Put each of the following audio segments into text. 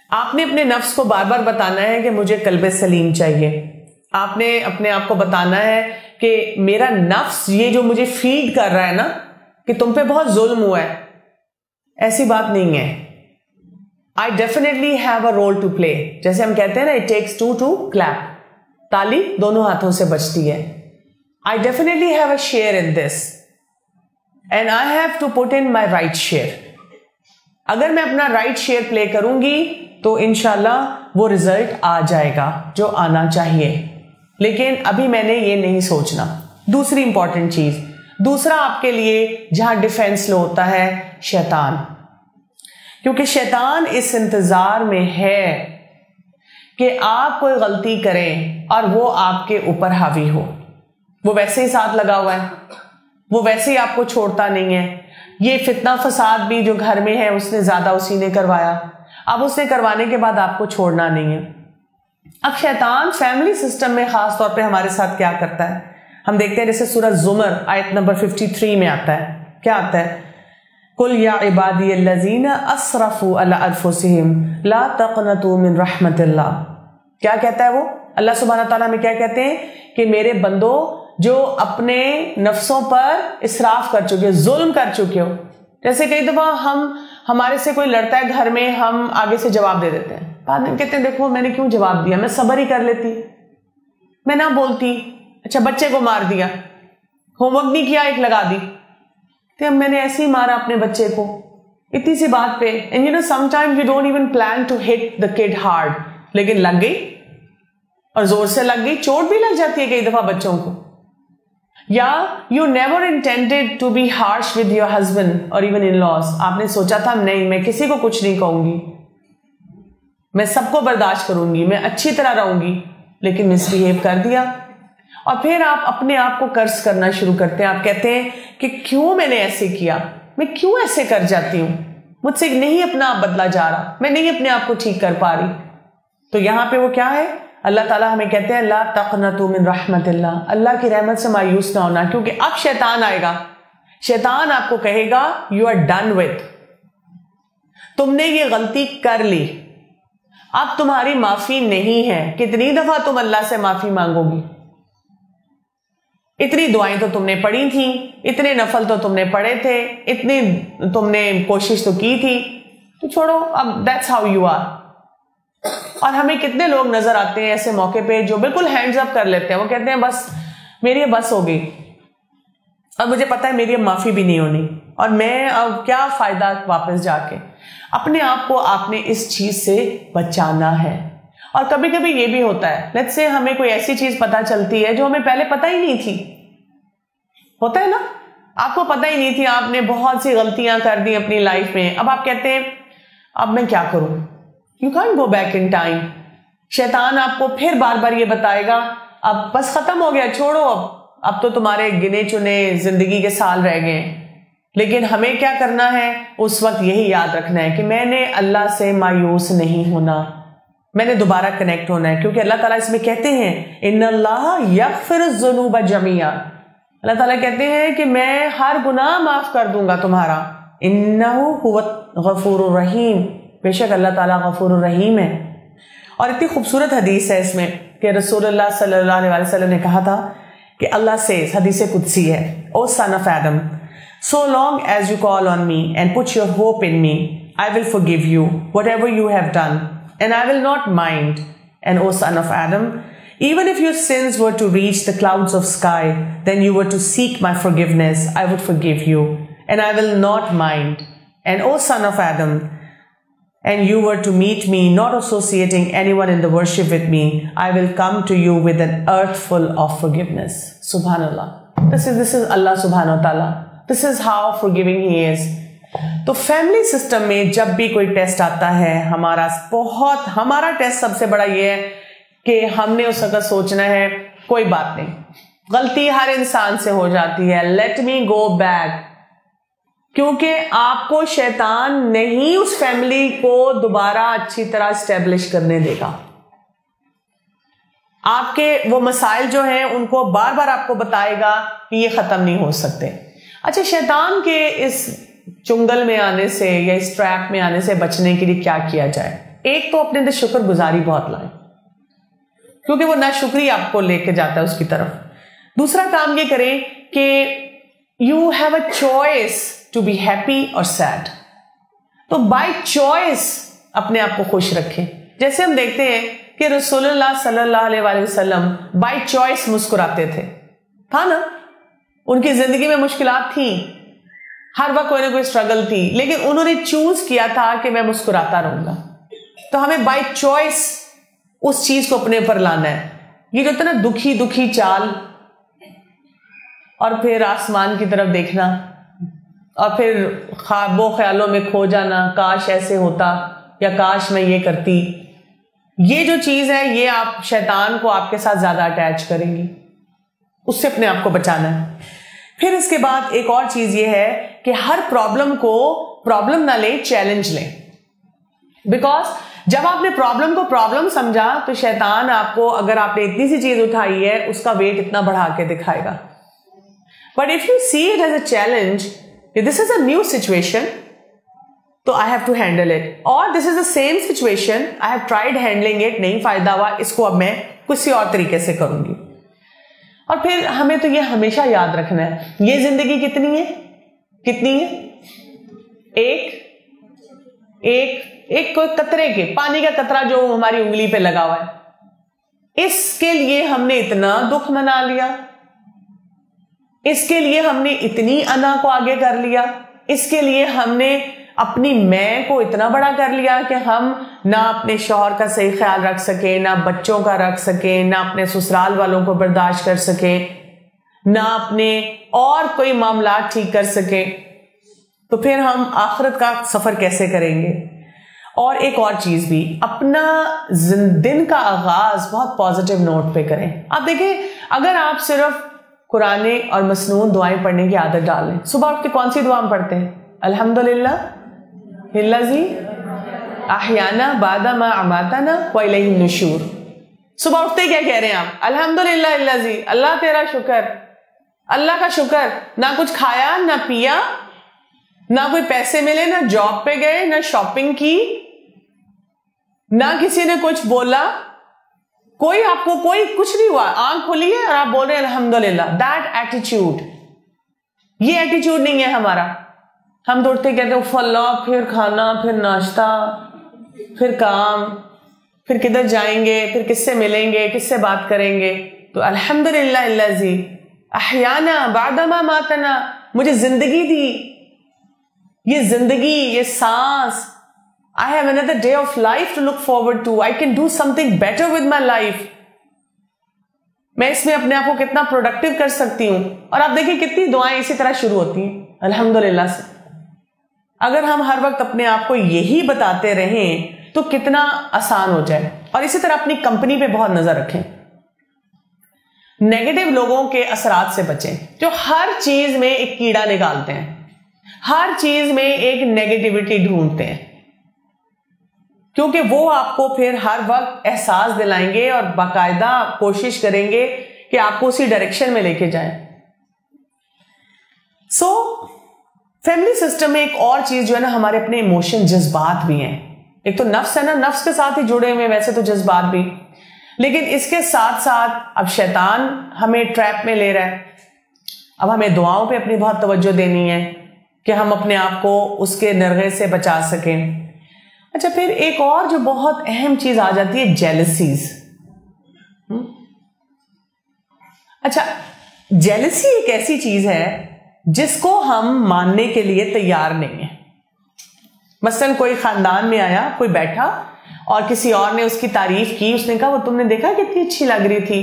आपने अपने नफ्स को बार बार बताना है कि मुझे कल्बे सलीम चाहिए। आपने अपने आप को बताना है कि मेरा नफ्स ये जो मुझे फीड कर रहा है ना कि तुम पे बहुत जुल्म हुआ है, ऐसी बात नहीं है। I definitely have a role to play. जैसे हम कहते हैं ना, it takes two to clap, ताली दोनों हाथों से बजती है। I definitely have a share in this and I have to put in my right share. अगर मैं अपना राइट शेयर प्ले करूंगी तो इंशाल्लाह वो रिजल्ट आ जाएगा जो आना चाहिए, लेकिन अभी मैंने ये नहीं सोचना। दूसरी इंपॉर्टेंट चीज, दूसरा आपके लिए जहां डिफेंस लो होता है शैतान, क्योंकि शैतान इस इंतजार में है कि आप कोई गलती करें और वो आपके ऊपर हावी हो। वो वैसे ही साथ लगा हुआ है, वो वैसे ही आपको छोड़ता नहीं है। ये फितना फसाद भी जो घर में है उसने ज्यादा उसी ने करवाया, अब उसने करवाने के बाद आपको छोड़ना नहीं है। अब शैतान फैमिली सिस्टम में खास तौर पे हमारे साथ क्या करता है, हम देखते हैं जैसे सूरह ज़ुमर आयत नंबर 53 में आता है, क्या आता है, कुल या इबादी अल्लज़ीना अस्रफू अला अनफुसिहिम ला तक़नतू मिन रहमतिल्लाह। क्या कहता है वो? अल्लाह सुब्हानहू तआला में क्या कहते हैं कि मेरे बंदो जो अपने नफ्सों पर इसराफ कर चुके हो, जुल्म कर चुके हो। जैसे कई दफा हमारे से कोई लड़ता है घर में, हम आगे से जवाब दे देते हैं, बाद में कहते हैं देखो मैंने क्यों जवाब दिया, मैं सब्र ही कर लेती, मैं ना बोलती। अच्छा बच्चे को मार दिया, होमवर्क नहीं किया, एक लगा दी, तो मैंने ऐसे ही मारा अपने बच्चे को इतनी सी बात पे। And you know sometimes you don't even plan to hit the kid hard, लेकिन लग गई और जोर से लग गई, चोट भी लग जाती है कई दफा बच्चों को। या you never intended to be harsh with your husband और इवन इन लॉज, आपने सोचा था नहीं मैं किसी को कुछ नहीं कहूंगी, मैं सबको बर्दाश्त करूंगी, मैं अच्छी तरह रहूंगी, लेकिन मिसबिहेव कर दिया। और फिर आप अपने आप को कर्ज करना शुरू करते हैं। आप कहते हैं कि क्यों मैंने ऐसे किया, मैं क्यों ऐसे कर जाती हूं, मुझसे नहीं अपना आप बदला जा रहा, मैं नहीं अपने आप को ठीक कर पा रही। तो यहां पे वो क्या है, अल्लाह ताला हमें कहते हैं ला तक़नतू मिन रहमतिल्लाह, अल्लाह की रहमत से मायूस ना होना, क्योंकि अब शैतान आएगा, शैतान आपको कहेगा यू आर डन विद, तुमने ये गलती कर ली, अब तुम्हारी माफी नहीं है। कितनी दफा तुम अल्लाह से माफी मांगोगी, इतनी दुआएं तो तुमने पढ़ी थी, इतने नफल तो तुमने पढ़े थे, इतनी तुमने कोशिश तो की थी, तो छोड़ो अब, दैट्स हाउ यू आर। और हमें कितने लोग नजर आते हैं ऐसे मौके पे जो बिल्कुल हैंड्स अप कर लेते हैं, वो कहते हैं बस मेरी अब बस हो गई, अब मुझे पता है मेरी अब माफी भी नहीं होनी, और मैं अब क्या फायदा वापस जाके। अपने आप को आपने इस चीज से बचाना है। और कभी कभी ये भी होता है, लेट्स से हमें कोई ऐसी चीज पता चलती है जो हमें पहले पता ही नहीं थी, होता है ना, आपको पता ही नहीं थी, आपने बहुत सी गलतियां कर दी अपनी लाइफ में, अब आप कहते हैं अब मैं क्या करूं। You can go back in time. शैतान आपको फिर बार बार ये बताएगा अब बस खत्म हो गया, छोड़ो, अब तो तुम्हारे गिने चुने जिंदगी के साल रह गए। लेकिन हमें क्या करना है, उस वक्त यही याद रखना है कि मैंने अल्लाह से मायूस नहीं होना, मैंने दोबारा कनेक्ट होना है, क्योंकि अल्लाह ताला इसमें कहते हैं इन्नल्लाह यग़फ़िरुज़ ज़ुनूब जमीआ, अल्लाह ताला कहते हैं कि मैं हर गुनाह माफ कर दूंगा तुम्हारा, इन्नहु हुवल गफूरुर रहीम, बेशक अल्लाह ताला गफूरुर रहीम है। और इतनी खूबसूरत हदीस है इसमें कि रसूलुल्लाह सल्लल्लाहु अलैहि वसल्लम ने कहा था कि अल्लाह से, हदीस कुदसी है, O son of Adam, so long as you call on me and put your hope in me, I will forgive you whatever you have done and I will not mind. And O son of Adam, even if your sins were to reach the clouds of sky, then you were to seek my forgiveness, I would forgive you, and I will not mind. And O son of Adam, and you were to meet me not associating anyone in the worship with me, I will come to you with an earth full of forgiveness. Subhanallah. This is Allah subhanahu wa ta'ala. This is how forgiving He is. तो family system में जब भी कोई test आता है, हमारा test सबसे बड़ा ये है कि हमने उस वक्त सोचना है कोई बात नहीं, गलती हर इंसान से हो जाती है, लेट मी गो बैक, क्योंकि आपको शैतान नहीं उस फैमिली को दोबारा अच्छी तरह स्टैब्लिश करने देगा। आपके वो मसाइल जो हैं उनको बार बार आपको बताएगा कि ये खत्म नहीं हो सकते। अच्छा, शैतान के इस चुंगल में आने से या इस ट्रैप में आने से बचने के लिए क्या किया जाए? एक तो अपने अंदर शुक्रगुजारी बहुत लाएं, क्योंकि वो नाशुक्री आपको लेके जाता है उसकी तरफ। दूसरा काम ये करें कि you have a choice to be happy और सैड। तो बाय चॉइस अपने आप को खुश रखें। जैसे हम देखते हैं कि रसूलुल्लाह सल्लल्लाहु अलैहि वसल्लम बाय चॉइस मुस्कुराते थे, था ना। उनकी जिंदगी में मुश्किलात थी, हर वक्त कोई ना कोई स्ट्रगल थी, लेकिन उन्होंने चूज किया था कि मैं मुस्कुराता रहूंगा। तो हमें बाय चॉइस उस चीज को अपने ऊपर लाना है। ये जो होता है ना दुखी दुखी चाल, और फिर आसमान की तरफ देखना, और फिर ख्वाबों ख्यालों में खो जाना, काश ऐसे होता या काश मैं ये करती, ये जो चीज है ये आप शैतान को आपके साथ ज्यादा अटैच करेंगी, उससे अपने आप को बचाना है। फिर इसके बाद एक और चीज ये है कि हर प्रॉब्लम को प्रॉब्लम ना ले, चैलेंज लें। बिकॉज जब आपने प्रॉब्लम को प्रॉब्लम समझा तो शैतान आपको, अगर आपने इतनी सी चीज उठाई है, उसका वेट इतना बढ़ा के दिखाएगा। But if you see it as a challenge, this is a new situation, तो I have to handle it, और this is the same situation, I have tried handling it, नहीं फायदा हुआ, इसको अब मैं किसी और तरीके से करूंगी। और फिर हमें तो ये हमेशा याद रखना है, ये जिंदगी कितनी है, एक कोई कतरे के पानी का कतरा जो हमारी उंगली पे लगा हुआ है, इसके लिए हमने इतना दुख मना लिया, इसके लिए हमने इतनी अना को आगे कर लिया, इसके लिए हमने अपनी मैं को इतना बड़ा कर लिया कि हम ना अपने शौहर का सही ख्याल रख सके, ना बच्चों का रख सके, ना अपने ससुराल वालों को बर्दाश्त कर सके, ना अपने और कोई मामला ठीक कर सके। तो फिर हम आखिरत का सफर कैसे करेंगे। और एक और चीज भी, अपना दिन का आगाज बहुत पॉजिटिव नोट पे करें। आप देखें, अगर आप सिर्फ कुरान और मसनून दुआएं पढ़ने की आदत डाल लें, सुबह उठ के कौन सी दुआ पढ़ते हैं, अल्हम्दुलिल्लाह हिल्लाजी अहयाना बादा मा अमाताना व इलैहि नुशूर। सुबह उठते क्या कह रहे हैं आप, अल्हम्दुलिल्लाह हिल्लाजी, अल्लाह तेरा शुक्र, अल्लाह का शुक्र, ना कुछ खाया ना पिया, ना कोई पैसे मिले, ना जॉब पे गए, ना शॉपिंग की, ना किसी ने कुछ बोला, कोई आपको कोई कुछ नहीं हुआ, आंख खुली है और आप बोल रहे हैं अल्हम्दुलिल्लाह। दैट एटीट्यूड, ये एटीट्यूड नहीं है हमारा। हम तो उठते कहते हैं फल्ला, फिर खाना, फिर नाश्ता, फिर काम, फिर किधर जाएंगे, फिर किससे मिलेंगे, किससे बात करेंगे। तो अल्हम्दुलिल्लाह इल्लाजी अहयाना बादमा मातना, मुझे जिंदगी दी, ये जिंदगी, ये सांस, I have another day of life to look forward to. I can do something better with my life. मैं इसमें अपने आप को कितना प्रोडक्टिव कर सकती हूं। और आप देखिए कितनी दुआएं इसी तरह शुरू होती हैं अल्हम्दुलिल्लाह से। अगर हम हर वक्त अपने आप को यही बताते रहें तो कितना आसान हो जाए। और इसी तरह अपनी कंपनी पे बहुत नजर रखें, नेगेटिव लोगों के असरात से बचें, जो हर चीज में एक कीड़ा निकालते हैं, हर चीज में एक नेगेटिविटी ढूंढते हैं, क्योंकि वो आपको फिर हर वक्त एहसास दिलाएंगे और बाकायदा कोशिश करेंगे कि आपको उसी डायरेक्शन में लेके जाएं। सो फैमिली सिस्टम में एक और चीज जो है ना, हमारे अपने इमोशन, जज्बात भी हैं। एक तो नफ्स है ना, नफ्स के साथ ही जुड़े हुए वैसे तो जज्बात भी, लेकिन इसके साथ साथ अब शैतान हमें ट्रैप में ले रहा है। अब हमें दुआओं पे अपनी बहुत तवज्जो देनी है कि हम अपने आप को उसके नरगे से बचा सकें। अच्छा, फिर एक और जो बहुत अहम चीज आ जाती है, जेलसीज। अच्छा, जेलसी एक ऐसी चीज है जिसको हम मानने के लिए तैयार नहीं है। मसलन कोई खानदान में आया, कोई बैठा और किसी और ने उसकी तारीफ की, उसने कहा वो तुमने देखा कितनी अच्छी लग रही थी।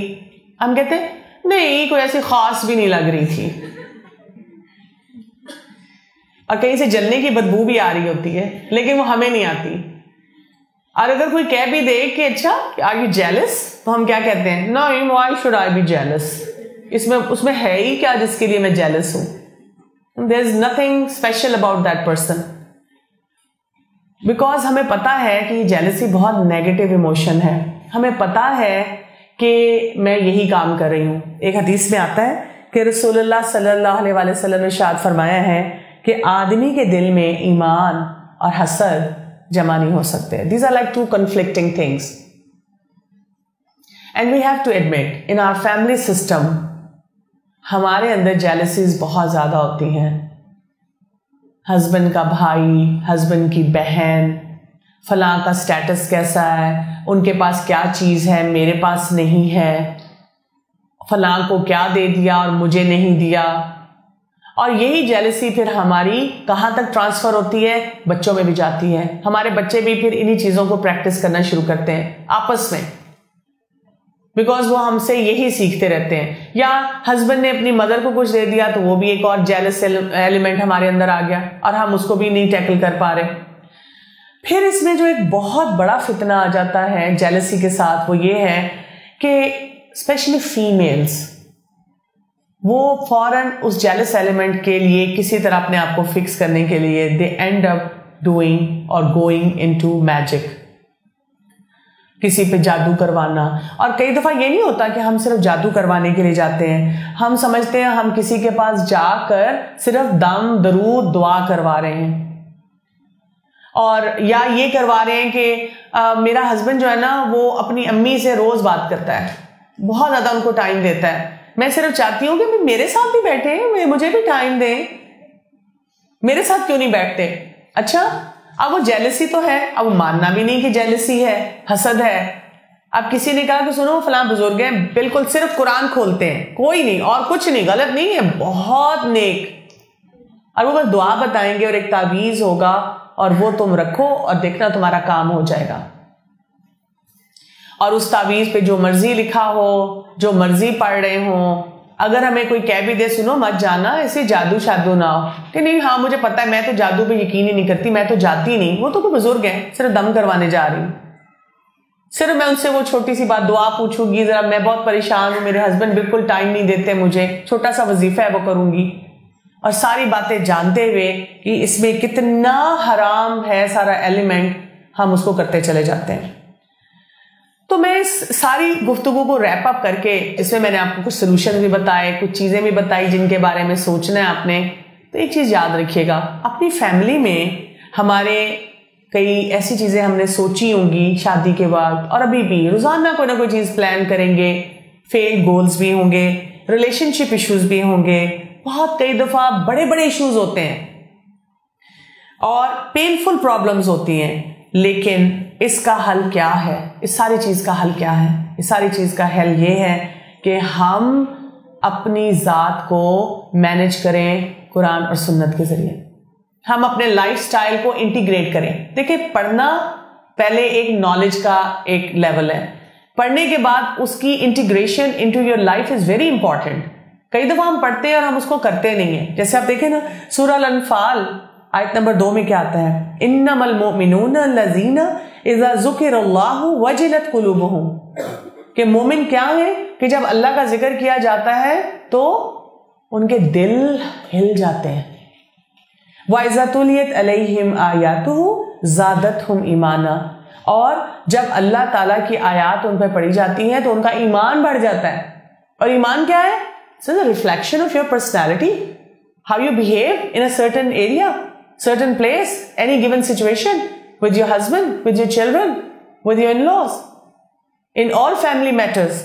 हम कहते नहीं, कोई ऐसी खास भी नहीं लग रही थी, और कहीं से जलने की बदबू भी आ रही होती है, लेकिन वो हमें नहीं आती। और अगर कोई कह भी दे कि अच्छा आर यू जेलस, तो हम क्या कहते हैं, know why should I be jealous, इसमें उसमें है ही क्या जिसके लिए मैं जेलस हूं। There is nothing special about that person, because हमें पता है कि जेलसी बहुत नेगेटिव इमोशन है। हमें पता है कि मैं यही काम कर रही हूं। एक हदीस में आता है कि रसूलुल्लाह सल्लल्लाहु अलैहि वसल्लम ने इरशाद फरमाया है कि आदमी के दिल में ईमान और हसद जमा नहीं हो सकते। These are like two conflicting things. And we have to admit, in our family system, हमारे अंदर jealousies बहुत ज़्यादा होती हैं। हस्बैंड का भाई, हस्बैंड की बहन, फलां का स्टेटस कैसा है, उनके पास क्या चीज़ है मेरे पास नहीं है, फलां को क्या दे दिया और मुझे नहीं दिया। और यही जेलसी फिर हमारी कहाँ तक ट्रांसफर होती है, बच्चों में भी जाती है। हमारे बच्चे भी फिर इन्हीं चीज़ों को प्रैक्टिस करना शुरू करते हैं आपस में, बिकॉज वो हमसे यही सीखते रहते हैं। या हस्बैंड ने अपनी मदर को कुछ दे दिया तो वो भी एक और जेलस एलिमेंट हमारे अंदर आ गया और हम उसको भी नहीं टैकल कर पा रहे। फिर इसमें जो एक बहुत बड़ा फितना आ जाता है जेलसी के साथ, वो ये है कि स्पेशली फीमेल्स, वो फौरन उस जेलस एलिमेंट के लिए किसी तरह अपने आप को फिक्स करने के लिए दे एंड अप डूइंग और गोइंग इनटू मैजिक, किसी पे जादू करवाना। और कई दफा ये नहीं होता कि हम सिर्फ जादू करवाने के लिए जाते हैं, हम समझते हैं हम किसी के पास जाकर सिर्फ दम दरूद दुआ करवा रहे हैं, और या ये करवा रहे हैं कि मेरा हस्बैंड जो है ना वो अपनी अम्मी से रोज बात करता है, बहुत ज्यादा उनको टाइम देता है, मैं सिर्फ चाहती हूं कि मेरे साथ भी बैठे, मुझे भी टाइम दें, मेरे साथ क्यों नहीं बैठते। अच्छा, अब वो जेलसी तो है, अब मानना भी नहीं कि जेलसी है, हसद है। अब किसी ने कहा कि सुनो फलां बुजुर्ग है, बिल्कुल सिर्फ कुरान खोलते हैं, कोई नहीं और कुछ नहीं, गलत नहीं है, बहुत नेक, और वो बस दुआ बताएंगे और एक तावीज होगा और वो तुम रखो और देखना तुम्हारा काम हो जाएगा। और उस तावीज पे जो मर्जी लिखा हो, जो मर्जी पढ़ रहे हो, अगर हमें कोई कह भी दे सुनो मत जाना, ऐसे जादू शादू ना हो कि नहीं हाँ मुझे पता है, मैं तो जादू पे यकीन ही नहीं करती, मैं तो जाती नहीं, वो तो कोई बुजुर्ग है, सिर्फ दम करवाने जा रही हूँ, सिर्फ मैं उनसे वो छोटी सी बात दुआ पूछूंगी, जरा मैं बहुत परेशान हूं, मेरे हस्बैंड बिल्कुल टाइम नहीं देते मुझे, छोटा सा वजीफा है वो करूंगी, और सारी बातें जानते हुए कि इसमें कितना हराम है सारा एलिमेंट, हम उसको करते चले जाते हैं। तो मैं इस सारी गुफ्तगू को रैप अप करके, इसमें मैंने आपको कुछ सोल्यूशन भी बताए, कुछ चीजें भी बताई जिनके बारे में सोचना है आपने। तो एक चीज याद रखिएगा, अपनी फैमिली में हमारे कई ऐसी चीजें हमने सोची होंगी शादी के बाद, और अभी भी रोजाना कोई ना कोई चीज प्लान करेंगे, फेल्ड गोल्स भी होंगे, रिलेशनशिप इश्यूज भी होंगे, बहुत कई दफा बड़े बड़े इश्यूज होते हैं और पेनफुल प्रॉब्लम्स होती हैं। लेकिन इसका हल क्या है, इस सारी चीज का हल क्या है? इस सारी चीज का हल ये है कि हम अपनी जात को मैनेज करें कुरान और सुन्नत के जरिए, हम अपने लाइफस्टाइल को इंटीग्रेट करें। देखिए, पढ़ना पहले एक नॉलेज का एक लेवल है, पढ़ने के बाद उसकी integration into your life is very important. कई दफा हम पढ़ते हैं और हम उसको करते नहीं है। जैसे आप देखें ना, सूरह अल-अनफाल आयत नंबर 2 में क्या आता है, इन्नमल मुमिनूना लजीना इज़ा ज़ुकिरल्लाहु वजिलत कुलूबुहुम, कि मोमिन क्या है कि जब अल्लाह का जिक्र किया जाता है तो उनके दिल हिल जाते हैं। वइज़ा तुलियत अलैहिम आयातुहु ज़ादतहुम ईमाना, और जब अल्लाह ताला की आयात उन पर पढ़ी जाती है तो उनका ईमान बढ़ जाता है। और ईमान क्या है? It's a reflection of your personality, how you behave in a certain area, certain place, any given situation, with your husband, with your children, with your in-laws, in all family matters.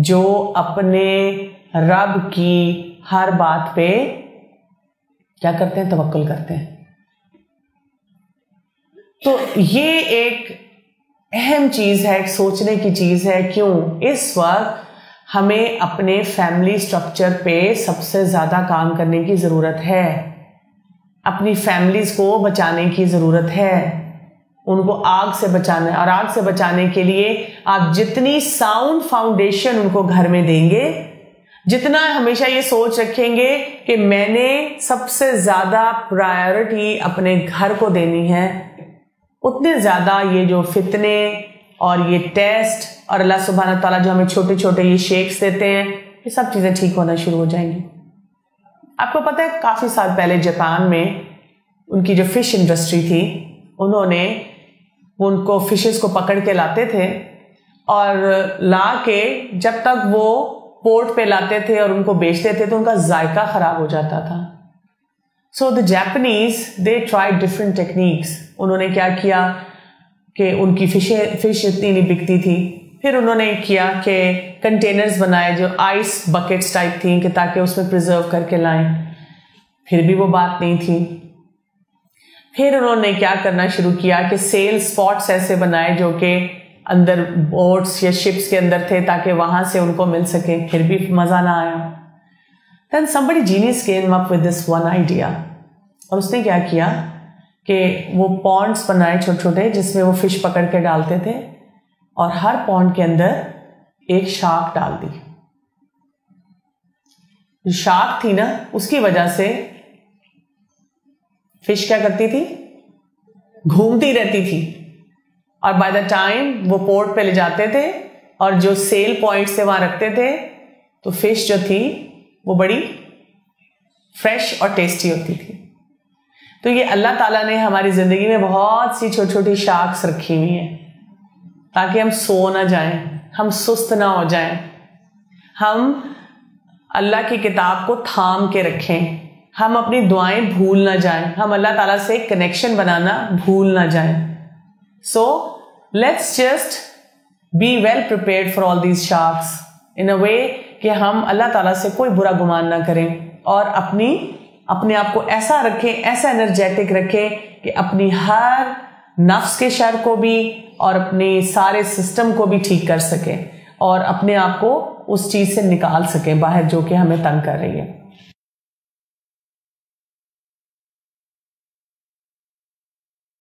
जो अपने रब की हर बात पे क्या करते हैं? तवक्कुल करते हैं। तो ये एक अहम चीज है, एक सोचने की चीज है। क्यों? इस वक्त हमें अपने फैमिली स्ट्रक्चर पे सबसे ज्यादा काम करने की जरूरत है, अपनी फैमिलीज को बचाने की जरूरत है, उनको आग से बचाना है। और आग से बचाने के लिए आप जितनी साउंड फाउंडेशन उनको घर में देंगे, जितना हमेशा ये सोच रखेंगे कि मैंने सबसे ज्यादा प्रायोरिटी अपने घर को देनी है, उतने ज्यादा ये जो फितने और ये टेस्ट और अल्लाह सुब्हानहू तआला जो हमें छोटे छोटे ये शेक्स देते हैं, ये सब चीजें ठीक होना शुरू हो जाएंगी। आपको पता है, काफी साल पहले जापान में उनकी जो फिश इंडस्ट्री थी, उन्होंने उनको फिशेस को पकड़ के लाते थे और ला के जब तक वो पोर्ट पे लाते थे और उनको बेचते थे तो उनका जायका खराब हो जाता था। So the Japanese they try different techniques. उन्होंने क्या किया कि उनकी फिश इतनी नहीं बिकती थी, फिर उन्होंने किया कि कंटेनर्स बनाए जो आइस बकेट्स टाइप थी कि ताकि उसमें प्रिजर्व करके लाएं, फिर भी वो बात नहीं थी। फिर उन्होंने क्या करना शुरू किया कि सेल स्पॉट्स ऐसे बनाए जो कि अंदर बोट्स या शिप्स के अंदर थे ताकि वहां से उनको मिल सके, फिर भी मजा ना आया। Then somebody genius came up with this one idea, और उसने क्या किया कि वो पॉन्ड्स बनाए छोटे छोटे जिसमें वो फिश पकड़ के डालते थे, और हर पॉन्ड के अंदर एक शार्क डाल दी। जो शार्क थी ना, उसकी वजह से फिश क्या करती थी, घूमती रहती थी, और बाय द टाइम वो पोर्ट पे ले जाते थे और जो सेल पॉइंट से वहां रखते थे तो फिश जो थी वो बड़ी फ्रेश और टेस्टी होती थी। तो ये अल्लाह ताला ने हमारी जिंदगी में बहुत सी छोटी छोटी शार्क्स रखी हुई हैं ताकि हम सो ना जाएं, हम सुस्त ना हो जाएं, हम अल्लाह की किताब को थाम के रखें, हम अपनी दुआएं भूल ना जाएं, हम अल्लाह ताला से कनेक्शन बनाना भूल ना जाएं। So let's just be well prepared for all these sharks in a way कि हम अल्लाह ताला से कोई बुरा गुमान ना करें और अपने आप को ऐसा रखें, ऐसा एनर्जेटिक रखें कि अपनी हर नफ्स के शर को भी और अपने सारे सिस्टम को भी ठीक कर सकें और अपने आप को उस चीज से निकाल सकें बाहर जो कि हमें तंग कर रही है।